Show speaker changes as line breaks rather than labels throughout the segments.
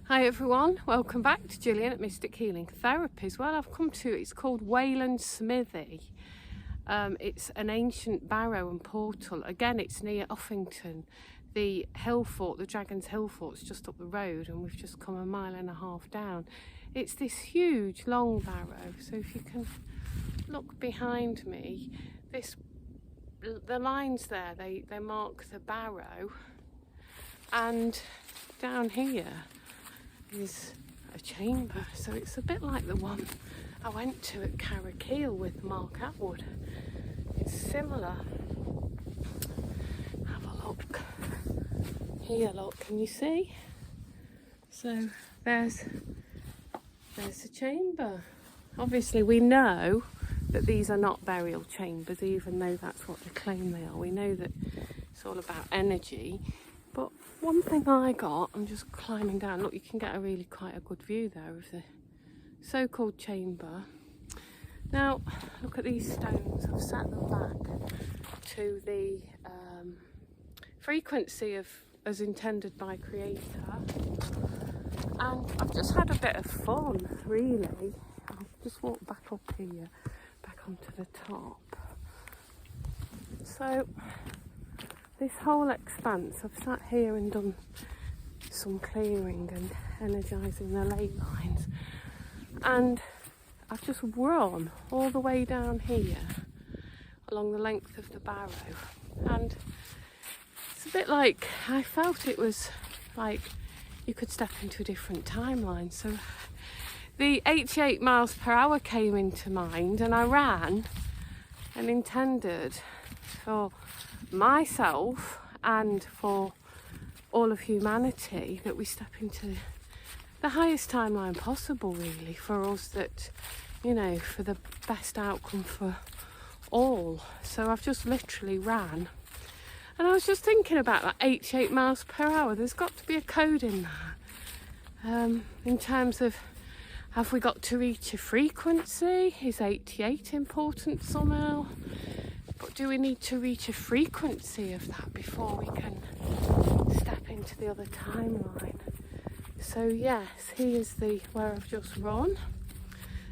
Hi everyone, welcome back to Gillian at Mystic Healing Therapies. Well, I've come to, it's called Waylands Smithy. It's an ancient barrow and portal. Again, it's near Uffington. The hill fort, the Dragon's Hill Fort's just up the road, and we've just come a mile and a half down. It's this huge long barrow, so if you can look behind me, the lines there, they mark the barrow, and down here is a chamber, so it's a bit like the one I went to at Carrickeel with Mark Atwood. It's similar. Have a look here, look, can you see? So there's the chamber. Obviously we know that these are not burial chambers, even though that's what they claim they are. We know that it's all about energy. But one thing I got, I'm just climbing down, look, you can get quite a good view there of the so-called chamber. Now, look at these stones. I've set them back to the frequency as intended by Creator. And I've just had a bit of fun, really. I'll just walk back up here, back onto the top. So, this whole expanse, I've sat here and done some clearing and energising the ley lines, and I've just run all the way down here along the length of the barrow, and it's a bit like, I felt it was like you could step into a different timeline. So the 88 miles per hour came into mind, and I ran and intended for myself and for all of humanity that we step into the highest timeline possible, really, for us, that, you know, for the best outcome for all. So I've just literally ran, and I was just thinking about that 88 miles per hour. There's got to be a code in that, in terms of, have we got to reach a frequency? Is 88 important somehow? But do we need to reach a frequency of that before we can step into the other timeline? So yes, here's where I've just run,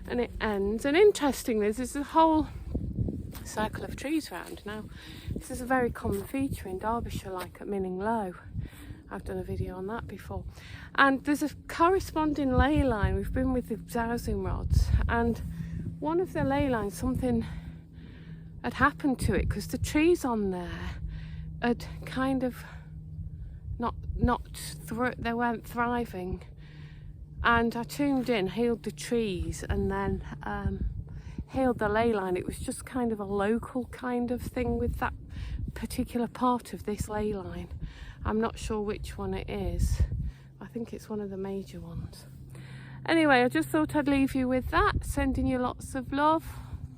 and it ends. And interestingly, there's a whole circle of trees around. Now, this is a very common feature in Derbyshire, like at Minning Low. I've done a video on that before. And there's a corresponding ley line. We've been with the dowsing rods, and one of the ley lines, something had happened to it, because the trees on there had kind of they weren't thriving, and I tuned in, healed the trees, and then healed the ley line. It was just kind of a local kind of thing with that particular part of this ley line. I'm not sure which one it is. I think it's one of the major ones. Anyway, I just thought I'd leave you with that, sending you lots of love.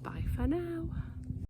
Bye for now.